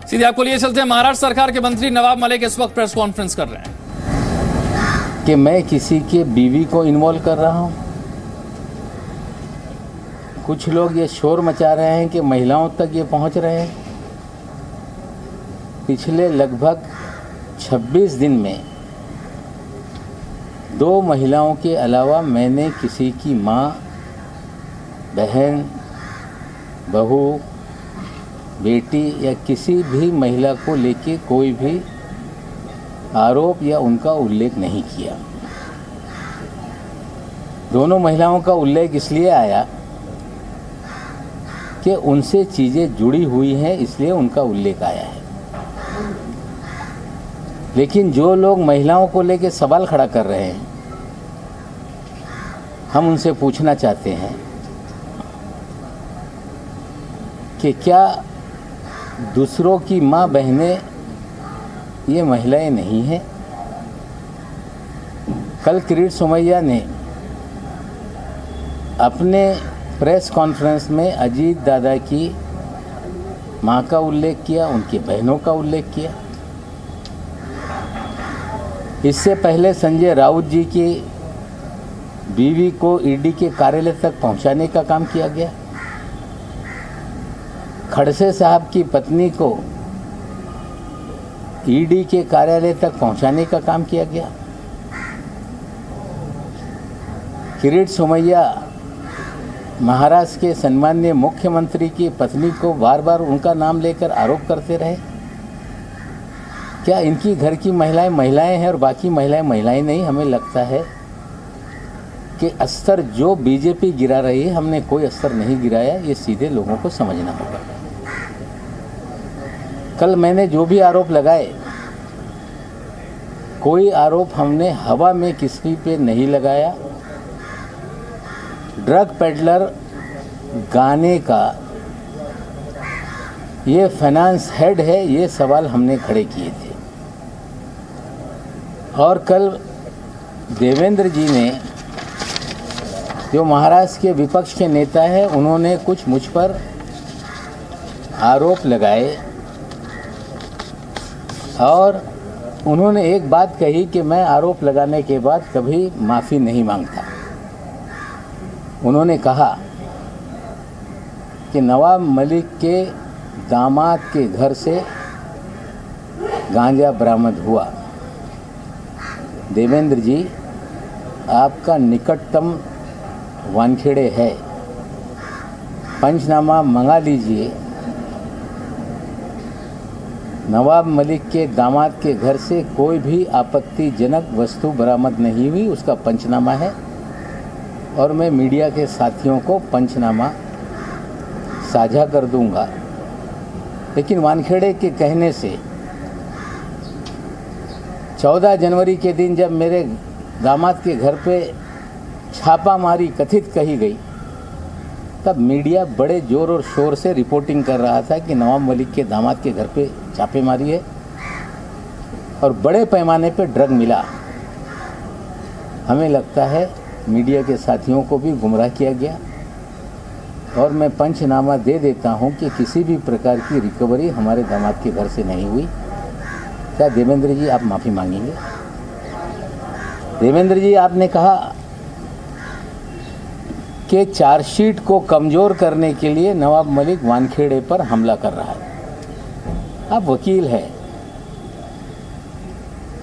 सीधे आपको लिए चलते हैं। महाराष्ट्र सरकार के मंत्री नवाब मलिक इस वक्त प्रेस कॉन्फ्रेंस कर रहे हैं कि मैं किसी के बीवी को इन्वॉल्व कर रहा हूं। कुछ लोग ये शोर मचा रहे हैं कि महिलाओं तक ये पहुंच रहे हैं। पिछले लगभग 26 दिन में 2 महिलाओं के अलावा मैंने किसी की माँ, बहन, बहू, बेटी या किसी भी महिला को लेके कोई भी आरोप या उनका उल्लेख नहीं किया। दोनों महिलाओं का उल्लेख इसलिए आया कि उनसे चीज़ें जुड़ी हुई हैं, इसलिए उनका उल्लेख आया है। लेकिन जो लोग महिलाओं को लेके सवाल खड़ा कर रहे हैं, हम उनसे पूछना चाहते हैं कि क्या दूसरों की माँ बहनें ये महिलाएं नहीं हैं? कल किरीट सोमैया ने अपने प्रेस कॉन्फ्रेंस में अजीत दादा की माँ का उल्लेख किया, उनकी बहनों का उल्लेख किया। इससे पहले संजय राउत जी की बीवी को ईडी के कार्यालय तक पहुंचाने का काम किया गया। खड़से साहब की पत्नी को ईडी के कार्यालय तक पहुंचाने का काम किया गया। किरीट सोमैया महाराष्ट्र के सम्माननीय मुख्यमंत्री की पत्नी को बार बार उनका नाम लेकर आरोप करते रहे। क्या इनकी घर की महिलाएं महिलाएं हैं और बाकी महिलाएं महिलाएं नहीं? हमें लगता है कि अस्तर जो बीजेपी गिरा रही है, हमने कोई अस्तर नहीं गिराया। ये सीधे लोगों को समझना होगा। कल मैंने जो भी आरोप लगाए, कोई आरोप हमने हवा में किसी पे नहीं लगाया। ड्रग पेडलर गाने का ये फाइनेंस हेड है, ये सवाल हमने खड़े किए थे। और कल देवेंद्र जी ने, जो महाराष्ट्र के विपक्ष के नेता हैं, उन्होंने कुछ मुझ पर आरोप लगाए और उन्होंने एक बात कही कि मैं आरोप लगाने के बाद कभी माफ़ी नहीं मांगता। उन्होंने कहा कि नवाब मलिक के दामाद के घर से गांजा बरामद हुआ। देवेंद्र जी, आपका निकटतम वानखेड़े है, पंचनामा मंगा लीजिए। नवाब मलिक के दामाद के घर से कोई भी आपत्तिजनक वस्तु बरामद नहीं हुई, उसका पंचनामा है और मैं मीडिया के साथियों को पंचनामा साझा कर दूंगा। लेकिन वानखेड़े के कहने से 14 जनवरी के दिन जब मेरे दामाद के घर पे छापामारी कथित कही गई, तब मीडिया बड़े जोर और शोर से रिपोर्टिंग कर रहा था कि नवाब मलिक के दामाद के घर पे छापेमारी है और बड़े पैमाने पे ड्रग मिला। हमें लगता है मीडिया के साथियों को भी गुमराह किया गया और मैं पंचनामा दे देता हूं कि किसी भी प्रकार की रिकवरी हमारे दामाद के घर से नहीं हुई। क्या देवेंद्र जी आप माफ़ी मांगेंगे? देवेंद्र जी, आपने कहा कि चार्जशीट को कमज़ोर करने के लिए नवाब मलिक वानखेड़े पर हमला कर रहा है। आप वकील हैं,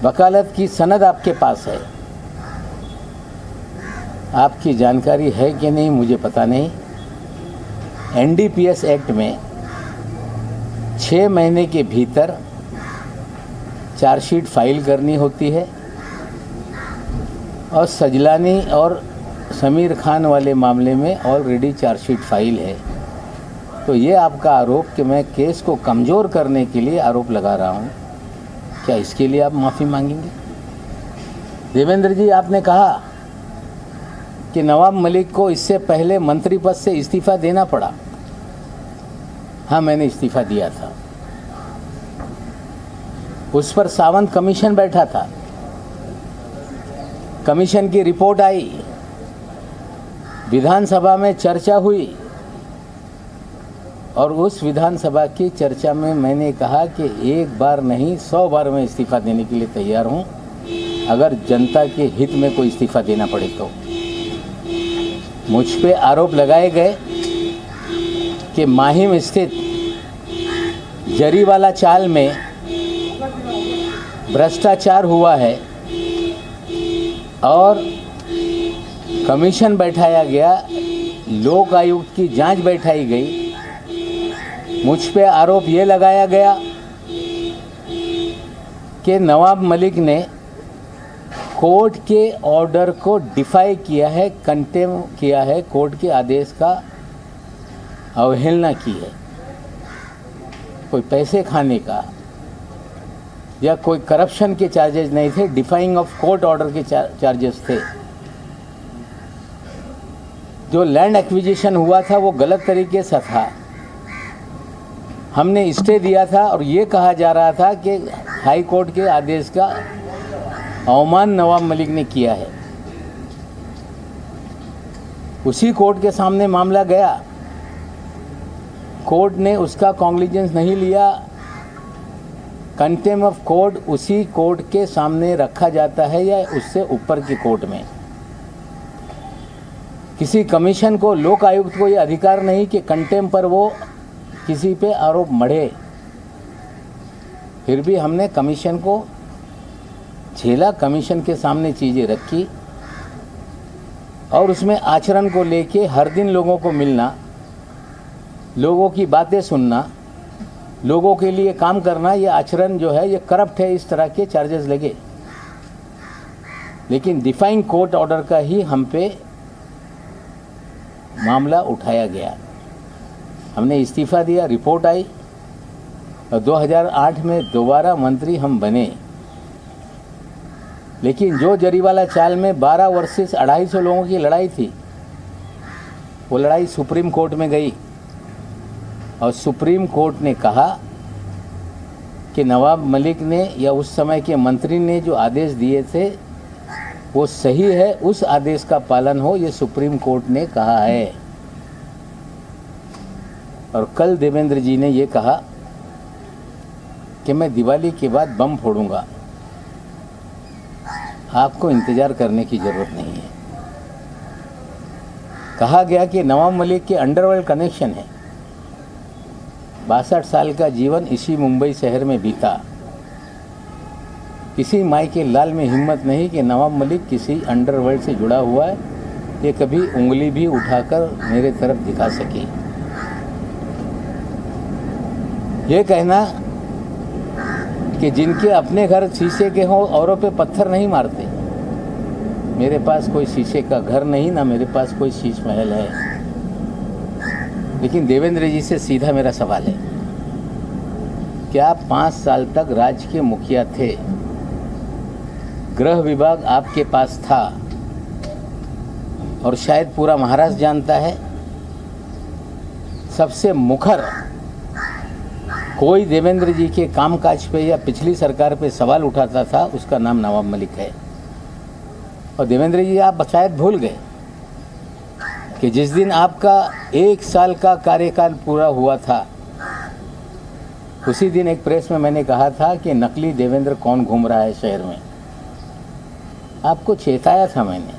वकालत की सनद आपके पास है। आपकी जानकारी है कि नहीं मुझे पता नहीं। एनडीपीएस एक्ट में 6 महीने के भीतर चार्जशीट फाइल करनी होती है और सजलानी और समीर खान वाले मामले में ऑलरेडी चार्जशीट फाइल है। तो ये आपका आरोप कि मैं केस को कमज़ोर करने के लिए आरोप लगा रहा हूँ, क्या इसके लिए आप माफ़ी मांगेंगे? देवेंद्र जी, आपने कहा कि नवाब मलिक को इससे पहले मंत्री पद से इस्तीफ़ा देना पड़ा। हाँ, मैंने इस्तीफ़ा दिया था। उस पर सावंत कमीशन बैठा था, कमीशन की रिपोर्ट आई, विधानसभा में चर्चा हुई और उस विधानसभा की चर्चा में मैंने कहा कि एक बार नहीं 100 बार मैं इस्तीफ़ा देने के लिए तैयार हूं, अगर जनता के हित में कोई इस्तीफ़ा देना पड़े तो। मुझ पे आरोप लगाए गए कि माहिम स्थित जरीवाला चाल में भ्रष्टाचार हुआ है और कमीशन बैठाया गया, लोक आयुक्त की जांच बैठाई गई। मुझ पे आरोप ये लगाया गया कि नवाब मलिक ने कोर्ट के ऑर्डर को डिफाई किया है, कंटेम किया है, कोर्ट के आदेश का अवहेलना की है। कोई पैसे खाने का या कोई करप्शन के चार्जेस नहीं थे, डिफाइंग ऑफ कोर्ट ऑर्डर के चार्जेस थे। जो लैंड एक्विजिशन हुआ था वो गलत तरीके से था, हमने स्टे दिया था और ये कहा जा रहा था कि हाई कोर्ट के आदेश का अवमान नवाब मलिक ने किया है। उसी कोर्ट के सामने मामला गया, कोर्ट ने उसका कॉन्ग्लिजेंस नहीं लिया। कंटेम्प्ट ऑफ कोर्ट उसी कोर्ट के सामने रखा जाता है या उससे ऊपर की कोर्ट में। किसी कमीशन को, लोक आयुक्त को ये अधिकार नहीं कि कंटेम्प्ट पर वो किसी पे आरोप मढ़े। फिर भी हमने कमीशन को झेला, कमीशन के सामने चीज़ें रखी और उसमें आचरण को लेके हर दिन लोगों को मिलना, लोगों की बातें सुनना, लोगों के लिए काम करना, ये आचरण जो है ये करप्ट है, इस तरह के चार्जेस लगे। लेकिन डिफाइंग कोर्ट ऑर्डर का ही हम पे मामला उठाया गया। हमने इस्तीफ़ा दिया, रिपोर्ट आई और 2008 में दोबारा मंत्री हम बने। लेकिन जो जरीवाला चाल में 12 वर्सेस 250 लोगों की लड़ाई थी, वो लड़ाई सुप्रीम कोर्ट में गई और सुप्रीम कोर्ट ने कहा कि नवाब मलिक ने या उस समय के मंत्री ने जो आदेश दिए थे वो सही है, उस आदेश का पालन हो, ये सुप्रीम कोर्ट ने कहा है। और कल देवेंद्र जी ने ये कहा कि मैं दिवाली के बाद बम फोड़ूंगा, आपको इंतज़ार करने की ज़रूरत नहीं है। कहा गया कि नवाब मलिक के अंडरवर्ल्ड कनेक्शन है, 62 साल का जीवन इसी मुंबई शहर में बीता। किसी माई के लाल में हिम्मत नहीं कि नवाब मलिक किसी अंडरवर्ल्ड से जुड़ा हुआ है, ये कभी उंगली भी उठाकर मेरे तरफ दिखा सके। ये कहना कि जिनके अपने घर शीशे के हों औरों पे पत्थर नहीं मारते, मेरे पास कोई शीशे का घर नहीं, ना मेरे पास कोई शीश महल है। लेकिन देवेंद्र जी से सीधा मेरा सवाल है, क्या आप 5 साल तक राज्य के मुखिया थे, गृह विभाग आपके पास था और शायद पूरा महाराष्ट्र जानता है, सबसे मुखर कोई देवेंद्र जी के कामकाज पे या पिछली सरकार पे सवाल उठाता था, उसका नाम नवाब मलिक है। और देवेंद्र जी आप शायद भूल गए कि जिस दिन आपका 1 साल का कार्यकाल पूरा हुआ था, उसी दिन एक प्रेस में मैंने कहा था कि नकली देवेंद्र कौन घूम रहा है शहर में। आपको चेताया था मैंने,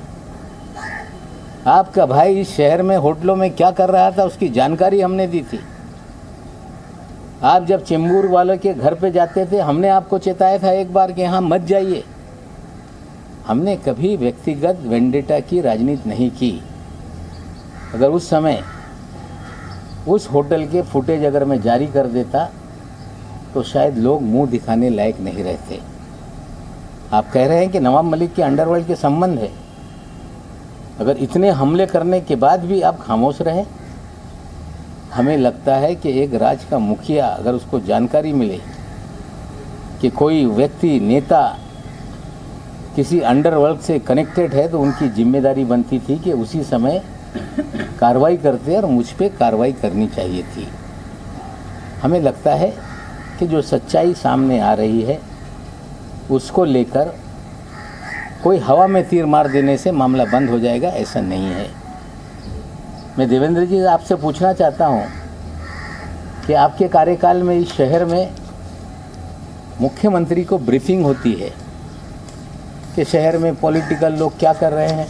आपका भाई इस शहर में होटलों में क्या कर रहा था उसकी जानकारी हमने दी थी। आप जब चेंबूर वालों के घर पे जाते थे, हमने आपको चेताया था एक बार कि यहाँ मत जाइए। हमने कभी व्यक्तिगत वेंडेटा की राजनीति नहीं की। अगर उस समय उस होटल के फुटेज अगर मैं जारी कर देता तो शायद लोग मुंह दिखाने लायक नहीं रहते। आप कह रहे हैं कि नवाब मलिक के अंडरवर्ल्ड के संबंध है, अगर इतने हमले करने के बाद भी आप खामोश रहे, हमें लगता है कि एक राज्य का मुखिया अगर उसको जानकारी मिले कि कोई व्यक्ति, नेता किसी अंडरवर्ल्ड से कनेक्टेड है, तो उनकी जिम्मेदारी बनती थी कि उसी समय कार्रवाई करते और मुझ पे कार्रवाई करनी चाहिए थी। हमें लगता है कि जो सच्चाई सामने आ रही है उसको लेकर कोई हवा में तीर मार देने से मामला बंद हो जाएगा, ऐसा नहीं है। मैं देवेंद्र जी आपसे पूछना चाहता हूं कि आपके कार्यकाल में इस शहर में मुख्यमंत्री को ब्रीफिंग होती है कि शहर में पॉलिटिकल लोग क्या कर रहे हैं,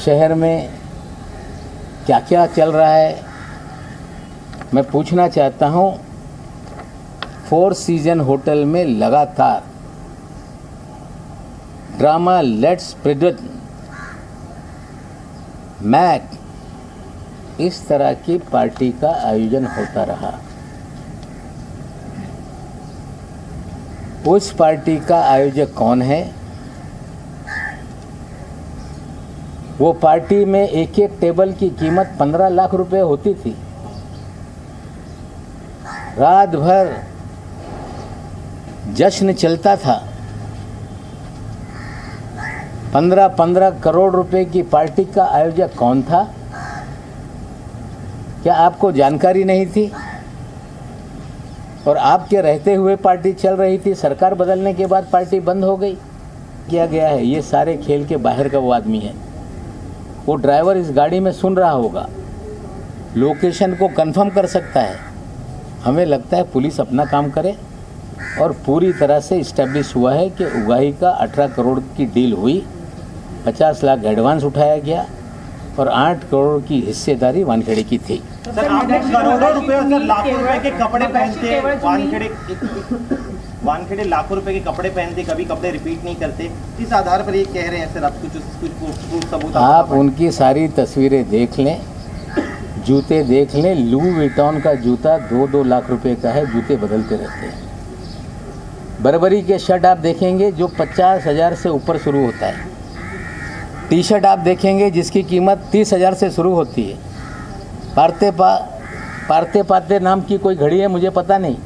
शहर में क्या क्या चल रहा है। मैं पूछना चाहता हूँ, फोर सीजन होटल में लगातार ड्रामा लेट्स प्रिडिक्ट मैक इस तरह की पार्टी का आयोजन होता रहा। उस पार्टी का आयोजक कौन है? वो पार्टी में एक एक टेबल की कीमत 15 लाख रुपए होती थी। रात भर जश्न चलता था। 15-15 करोड़ रुपए की पार्टी का आयोजक कौन था? क्या आपको जानकारी नहीं थी? और आपके रहते हुए पार्टी चल रही थी, सरकार बदलने के बाद पार्टी बंद हो गई। किया गया है, ये सारे खेल के बाहर का वो आदमी है। वो ड्राइवर इस गाड़ी में सुन रहा होगा, लोकेशन को कंफर्म कर सकता है। हमें लगता है पुलिस अपना काम करे और पूरी तरह से इस्टेब्लिश हुआ है कि उगाही का 18 करोड़ की डील हुई, 50 लाख एडवांस उठाया गया और 8 करोड़ की हिस्सेदारी वानखेड़े की थी। सर, आपने करोड़ों रुपए और लाखों रुपए के कपड़े पहनते, वानखेड़े लाखों रुपए के कपड़े पहनते, कभी कपड़े रिपीट नहीं करते। इस आधार पर ये कह रहे हैं सर, आप कुछ सबूत आप उनकी सारी तस्वीरें देख लें, जूते देख लें। लू विटॉन का जूता 2-2 लाख रुपए का है, जूते बदलते रहते हैं। बर्बरी के शर्ट आप देखेंगे जो 50,000 से ऊपर शुरू होता है। टी शर्ट आप देखेंगे जिसकी कीमत 30,000 से शुरू होती है। पारते पाते नाम की कोई घड़ी है, मुझे पता नहीं।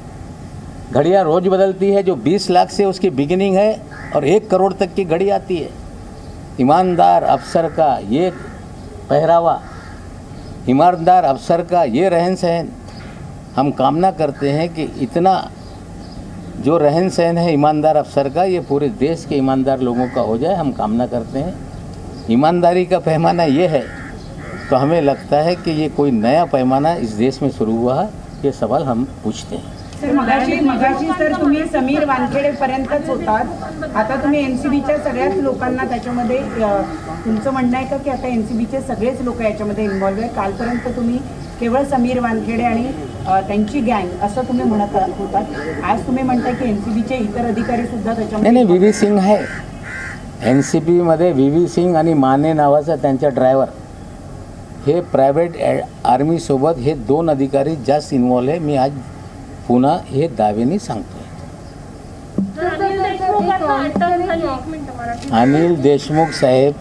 घड़ियाँ रोज़ बदलती है, जो 20 लाख से उसकी बिगिनिंग है और 1 करोड़ तक की घड़ी आती है। ईमानदार अफसर का ये पहरावा, ईमानदार अफसर का ये रहन सहन, हम कामना करते हैं कि इतना जो रहन सहन है ईमानदार अफसर का, ये पूरे देश के ईमानदार लोगों का हो जाए। हम कामना करते हैं। ईमानदारी का पैमाना ये है, तो हमें लगता है कि ये कोई नया पैमाना इस देश में शुरू हुआ है। ये सवाल हम पूछते हैं। सर, मगाशी सर तुम्ही समीर वानखेडे पर्यंतच होतात, आता तुम्ही एनसीबीच्या सगळ्याच लोकांना त्याच्यामध्ये, तुमचं म्हणणं आहे का की आता एनसीबीचे सगळेच लोक याच्यामध्ये इन्व्हॉल्व आहे? कालपर्यंत तुम्ही केवळ समीर वानखेडे आणि त्यांची गँग असं तुम्ही म्हणत होतात, आज तुम्ही म्हणताय की एनसीबीचे इतर अधिकारी सुद्धा त्याच्यामध्ये? नाही, व्ही सिंग आहे एनसीबीमध्ये। व्ही सिंग आणि माने नावाचा त्यांचा ड्रायव्हर, हे प्रायव्हेट आर्मीसोबत हे 2 अधिकारी जास्त इन्व्हॉल्व आहे। मी आज पुन्हा हे दाव्याने सांगतोय। अनिल देशमुख साहेब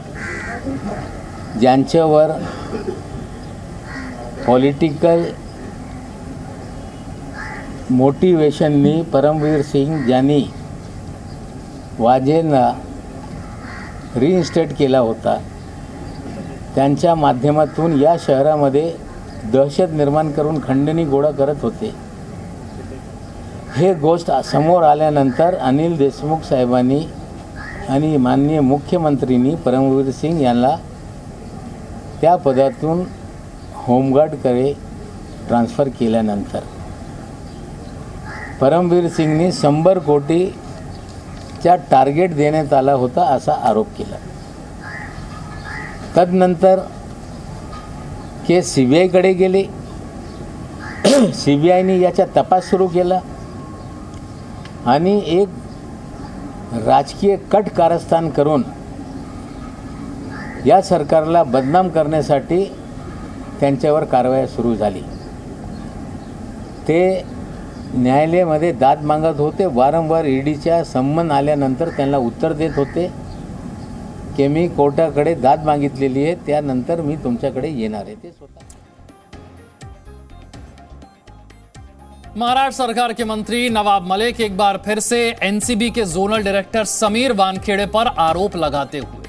ज्यांच्यावर पॉलिटिकल मोटिवेशननी परमवीर सिंग ज्यांनी वाजेंना रिइन्स्टेट केला होता, त्यांच्या माध्यमातून या शहरामध्ये दहशत निर्माण करून खंडणी गोळा करत होते। हे गोष्ट समोर आल्यानंतर अनिल देशमुख साहेबांनी आणि माननीय मुख्यमंत्रींनी परमवीर सिंग यांना त्या पदातून होमगार्डकडे ट्रान्सफर केल्यानंतर परमवीर सिंगनी 100 कोटीचा टार्गेट देण्यात आला होता असा आरोप केला। तदनंतर केस सीबीआयकडे गेले। सीबीआयने याचा तपास सुरू केला आणि एक राजकीय कट कारस्थान करून या सरकारला बदनाम करण्यासाठी त्यांच्यावर कारवाई सुरू झाली। ते न्यायालयामध्ये दाद मागत होते। वारंवार ईडीच्या संमन आल्यानंतर त्यांना उत्तर देत होते की मी कोर्टाकडे दाद मागितलेली आहे, त्यानंतर मी तुमच्याकडे येणार आहे। ते स्वतः महाराष्ट्र सरकार के मंत्री नवाब मलिक एक बार फिर से एनसीबी के जोनल डायरेक्टर समीर वानखेड़े पर आरोप लगाते हुए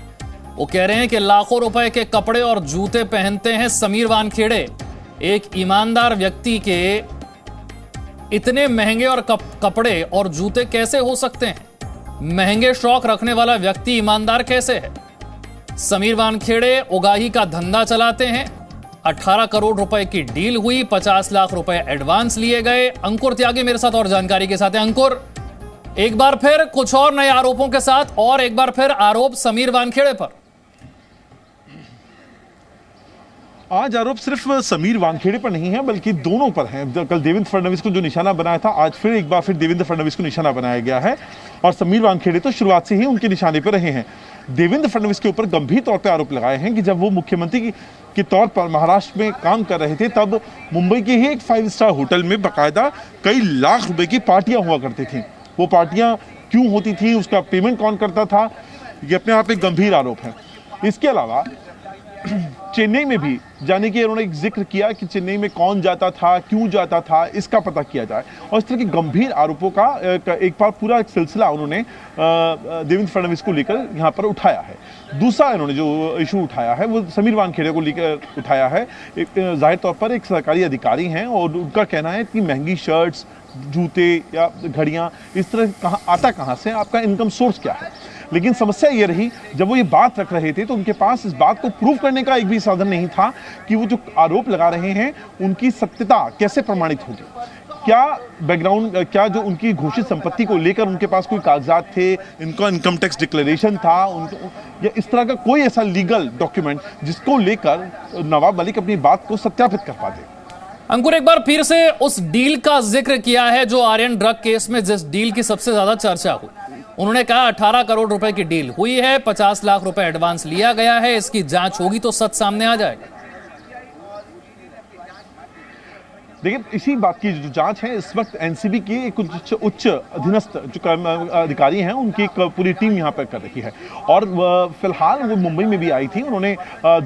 वो कह रहे हैं कि लाखों रुपए के कपड़े और जूते पहनते हैं समीर वानखेड़े। एक ईमानदार व्यक्ति के इतने महंगे और कपड़े और जूते कैसे हो सकते हैं? महंगे शौक रखने वाला व्यक्ति ईमानदार कैसे है? समीर वानखेड़े उगाही का धंधा चलाते हैं 18 करोड़ रुपए की डील हुई, 50 लाख रुपए एडवांस लिए गए। अंकुर त्यागी मेरे साथ और जानकारी के साथ है। अंकुर, एक बार फिर कुछ और नए आरोपों के साथ और एक बार फिर आरोप समीर वानखेड़े पर। आज आरोप सिर्फ समीर वानखेड़े पर नहीं है बल्कि दोनों पर हैं। कल देवेंद्र फडणवीस को जो निशाना बनाया था, आज फिर एक बार फिर देवेंद्र फडणवीस को निशाना बनाया गया है और समीर वानखेड़े तो शुरुआत से ही उनके निशाने पर रहे हैं। देवेंद्र फडणवीस के ऊपर गंभीर तौर पर आरोप लगाए हैं कि जब वो मुख्यमंत्री के तौर पर महाराष्ट्र में काम कर रहे थे तब मुंबई के ही एक 5 स्टार होटल में बाकायदा कई लाख रुपए की पार्टियां हुआ करती थी। वो पार्टियां क्यों होती थी, उसका पेमेंट कौन करता था, ये अपने आप एक गंभीर आरोप है। इसके अलावा चेन्नई में भी जाने की उन्होंने एक जिक्र किया कि चेन्नई में कौन जाता था, क्यों जाता था, इसका पता किया जाए। और इस तरह के गंभीर आरोपों का एक बार पूरा एक सिलसिला उन्होंने देवेंद्र फडणवीस को लेकर यहाँ पर उठाया है। दूसरा इन्होंने जो इशू उठाया है वो समीर वानखेड़े को लेकर उठाया है। जाहिर तौर पर एक सरकारी अधिकारी हैं और उनका कहना है कि महंगी शर्ट्स, जूते या घड़ियाँ इस तरह कहाँ से, आपका इनकम सोर्स क्या है। लेकिन समस्या ये रही, जब वो ये बात रख रहे थे तो उनके पास इस बात को प्रूव करने का एक भी साधन नहीं था कि वो जो आरोप लगा रहे हैं उनकी सत्यता कैसे प्रमाणित होगी। क्या बैकग्राउंड, क्या जो उनकी घोषित संपत्ति को लेकर उनके पास कोई कागजात थे, इनका इनकम टैक्स डिक्लेरेशन था, या इस तरह का कोई ऐसा लीगल डॉक्यूमेंट जिसको लेकर नवाब मलिक अपनी बात को सत्यापित कर पाते। अंकुर, एक बार फिर से उस डील का जिक्र किया है जो आर्यन ड्रग केस में जिस डील की सबसे ज्यादा चर्चा हुई। उन्होंने कहा 18 करोड़ रुपए की डील हुई है, 50 लाख रुपए एडवांस लिया गया है, इसकी जांच होगी तो सच सामने आ जाएगा। लेकिन इसी बात की जो जांच है इस वक्त एनसीबी के कुछ उच्च अधीनस्थ जो अधिकारी हैं उनकी एक पूरी टीम यहाँ पर कर रही है। और फिलहाल वो मुंबई में भी आई थी। उन्होंने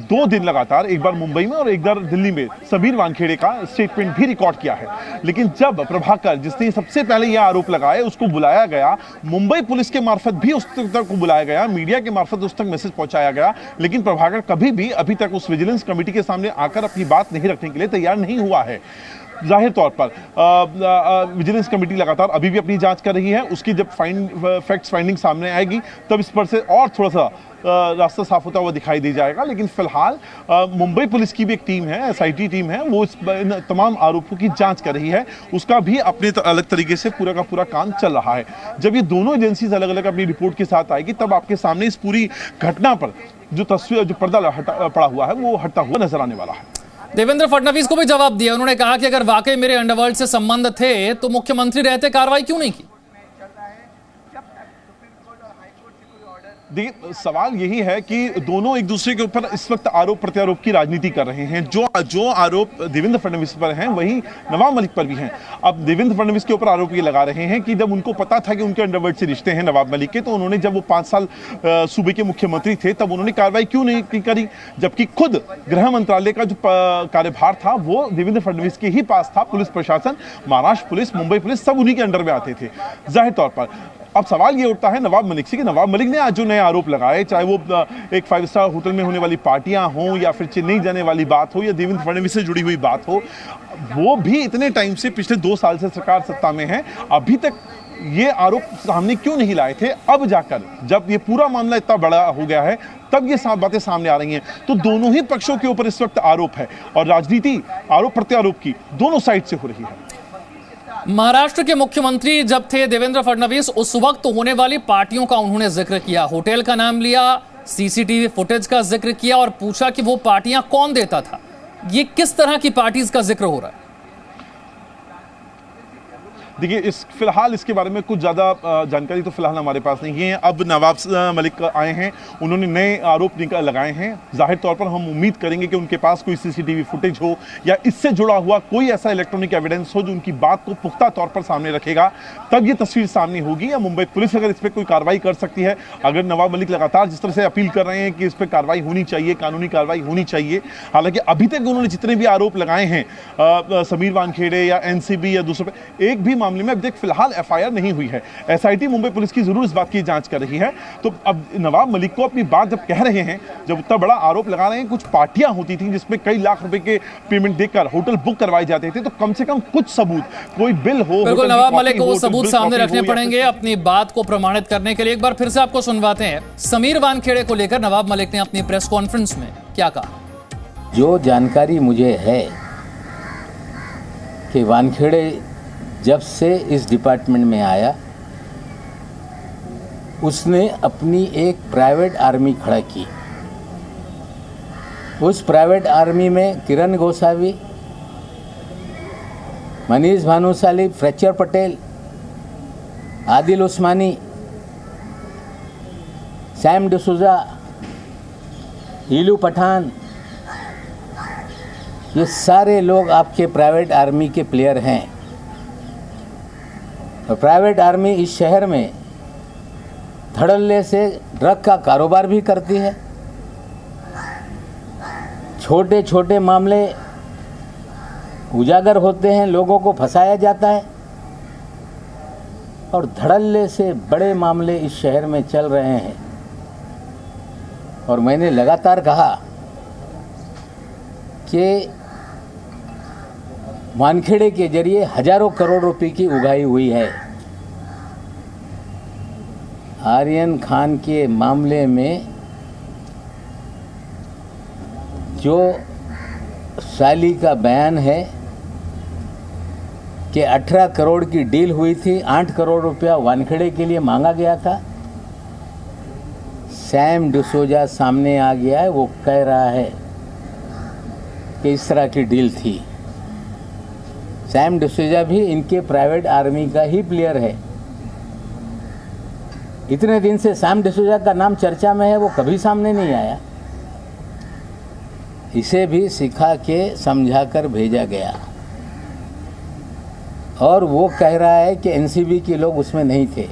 2 दिन लगातार, एक बार मुंबई में और एक बार दिल्ली में, समीर वानखेड़े का स्टेटमेंट भी रिकॉर्ड किया है। लेकिन जब प्रभाकर, जिसने सबसे पहले यह आरोप लगाए, उसको बुलाया गया, मुंबई पुलिस के मार्फत भी उस तक को बुलाया गया, मीडिया के मार्फत उस तक मैसेज पहुंचाया गया, लेकिन प्रभाकर कभी भी अभी तक उस विजिलेंस कमेटी के सामने आकर अपनी बात नहीं रखने के लिए तैयार नहीं हुआ है। जाहिर तौर पर विजिलेंस कमेटी लगातार अभी भी अपनी जांच कर रही है। उसकी जब फैक्ट्स फाइंडिंग सामने आएगी तब इस पर से और थोड़ा सा रास्ता साफ होता हुआ दिखाई दे जाएगा। लेकिन फिलहाल मुंबई पुलिस की भी एक टीम है, एसआईटी टीम है, वो इन तमाम आरोपों की जांच कर रही है। उसका भी अपने अलग तरीके से पूरा का पूरा काम चल रहा है। जब ये दोनों एजेंसीज अलग अलग अपनी रिपोर्ट के साथ आएगी तब आपके सामने इस पूरी घटना पर जो तस्वीर, जो पर्दा पड़ा हुआ है वो हटता हुआ नजर आने वाला है। देवेंद्र फडणवीस को भी जवाब दिया। उन्होंने कहा कि अगर वाकई मेरे अंडरवर्ल्ड से संबंध थे तो मुख्यमंत्री रहते कार्रवाई क्यों नहीं की। देखिए, सवाल यही है कि दोनों एक दूसरे के ऊपर इस वक्त आरोप प्रत्यारोप की राजनीति कर रहे हैं। जो आरोप देवेंद्र फडणवीस पर हैं वही नवाब मलिक पर भी हैं। अब देवेंद्र फडणवीस के ऊपर आरोप ये लगा रहे हैं कि जब उनको पता था कि उनके अंडरवर्ल्ड से रिश्ते हैं नवाब मलिक के, तो उन्होंने, जब वो 5 साल सूबे के मुख्यमंत्री थे, तब उन्होंने कार्रवाई क्यों नहीं करी, जबकि खुद गृह मंत्रालय का जो कार्यभार था वो देवेंद्र फडणवीस के ही पास था। पुलिस प्रशासन, महाराष्ट्र पुलिस, मुंबई पुलिस, सब उन्हीं के अंडर में आते थे। जाहिर तौर पर अब सवाल ये उठता है नवाब मलिक से कि नवाब मलिक ने आज जो नए आरोप लगाए, चाहे वो एक 5 स्टार होटल में होने वाली पार्टियां हों या फिर चेन्नई जाने वाली बात हो या देवेंद्र फडणवीस से जुड़ी हुई बात हो, वो भी इतने टाइम से, पिछले 2 साल से सरकार सत्ता में है, अभी तक ये आरोप सामने क्यों नहीं लाए थे। अब जाकर जब ये पूरा मामला इतना बड़ा हो गया है तब ये बातें सामने आ रही हैं। तो दोनों ही पक्षों के ऊपर इस वक्त आरोप है और राजनीति आरोप प्रत्यारोप की दोनों साइड से हो रही है। महाराष्ट्र के मुख्यमंत्री जब थे देवेंद्र फडणवीस, उस वक्त होने वाली पार्टियों का उन्होंने जिक्र किया, होटल का नाम लिया, सीसीटीवी फुटेज का जिक्र किया और पूछा कि वो पार्टियां कौन देता था। ये किस तरह की पार्टीज का जिक्र हो रहा है? देखिए, फिलहाल इसके बारे में कुछ ज़्यादा जानकारी तो फिलहाल हमारे पास नहीं है। अब नवाब मलिक आए हैं, उन्होंने नए आरोप लगाए हैं। जाहिर तौर पर हम उम्मीद करेंगे कि उनके पास कोई सीसीटीवी फुटेज हो या इससे जुड़ा हुआ कोई ऐसा इलेक्ट्रॉनिक एविडेंस हो जो उनकी बात को पुख्ता तौर पर सामने रखेगा, तब ये तस्वीर सामने होगी। या मुंबई पुलिस अगर इस पर कोई कार्रवाई कर सकती है, अगर नवाब मलिक लगातार जिस तरह से अपील कर रहे हैं कि इस पर कार्रवाई होनी चाहिए, कानूनी कार्रवाई होनी चाहिए, हालांकि अभी तक उन्होंने जितने भी आरोप लगाए हैं समीर वानखेड़े या एनसीबी या दूसरे पे, एक भी मामले में अब तक फिलहाल एफआईआर नहीं हुई है। एसआईटी मुंबई पुलिस की जरूर इस बात की जांच कर रही है। तो अब नवाब मलिक को अपनी बात जब कह रहे हैं, जब उतना बड़ा आरोप लगा रहे हैं, कुछ पार्टियां होती थी जिसमें कई लाख रुपए के पेमेंट देकर होटल बुक करवाए जाते थे, तो कम से कम कुछ सबूत, कोई बिल हो। बिल्कुल, नवाब मलिक को वो सबूत सामने रखने पड़ेंगे अपनी बात को प्रमाणित करने के लिए। एक बार फिर से आपको सुनवाते हैं। समीर वानखेड़े को लेकर नवाब मलिक ने अपनी प्रेस कॉन्फ्रेंस में क्या कहा? जो जानकारी मुझे है कि वानखेड़े जब से इस डिपार्टमेंट में आया, उसने अपनी एक प्राइवेट आर्मी खड़ा की। उस प्राइवेट आर्मी में किरण गोसावी, मनीष भानुशाली, फ्रेक्चर पटेल, आदिल उस्मानी, सैम डिसूजा, हीलू पठान, ये सारे लोग आपके प्राइवेट आर्मी के प्लेयर हैं। और प्राइवेट आर्मी इस शहर में धड़ल्ले से ड्रग का कारोबार भी करती है। छोटे छोटे मामले उजागर होते हैं, लोगों को फंसाया जाता है, और धड़ल्ले से बड़े मामले इस शहर में चल रहे हैं। और मैंने लगातार कहा कि वानखेड़े के जरिए हजारों करोड़ रुपए की उगाही हुई है। आर्यन खान के मामले में जो साली का बयान है कि 18 करोड़ की डील हुई थी, 8 करोड़ रुपया वानखेड़े के लिए मांगा गया था। सैम डिसूजा सामने आ गया है, वो कह रहा है कि इस तरह की डील थी। सैम डिसूजा भी इनके प्राइवेट आर्मी का ही प्लेयर है। इतने दिन से सैम डिसूजा का नाम चर्चा में है, वो कभी सामने नहीं आया। इसे भी सिखा के समझा कर भेजा गया, और वो कह रहा है कि एनसीबी के लोग उसमें नहीं थे।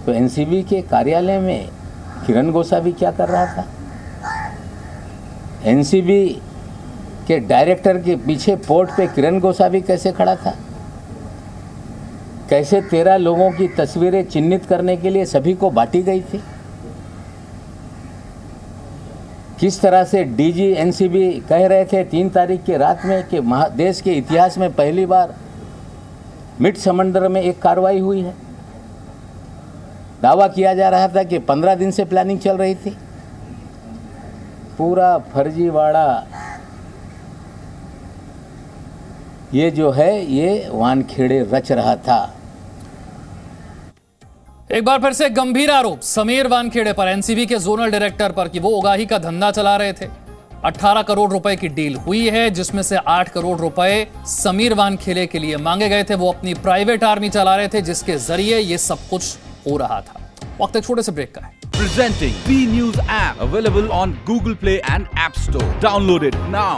तो एनसीबी के कार्यालय में किरण गोसावी क्या कर रहा था? एनसीबी के डायरेक्टर के पीछे पोर्ट पे किरण गोसावी कैसे खड़ा था? कैसे 13 लोगों की तस्वीरें चिन्हित करने के लिए सभी को बांटी गई थी? किस तरह से डीजी एनसीबी कह रहे थे 3 तारीख की रात में कि देश के इतिहास में पहली बार मिड समंदर में एक कार्रवाई हुई है। दावा किया जा रहा था कि 15 दिन से प्लानिंग चल रही थी। पूरा फर्जीवाड़ा ये जो है ये वानखेड़े रच रहा था। एक बार फिर से गंभीर आरोप समीर वानखेड़े पर, एनसीबी के जोनल डायरेक्टर पर, कि वो उगाही का धंधा चला रहे थे। 18 करोड़ रुपए की डील हुई है, जिसमें से 8 करोड़ रुपए समीर वानखेड़े के लिए मांगे गए थे। वो अपनी प्राइवेट आर्मी चला रहे थे, जिसके जरिए ये सब कुछ हो रहा था। वक्त एक छोटे से ब्रेक का है। Presenting B News app available on Google Play and App Store. Download it now.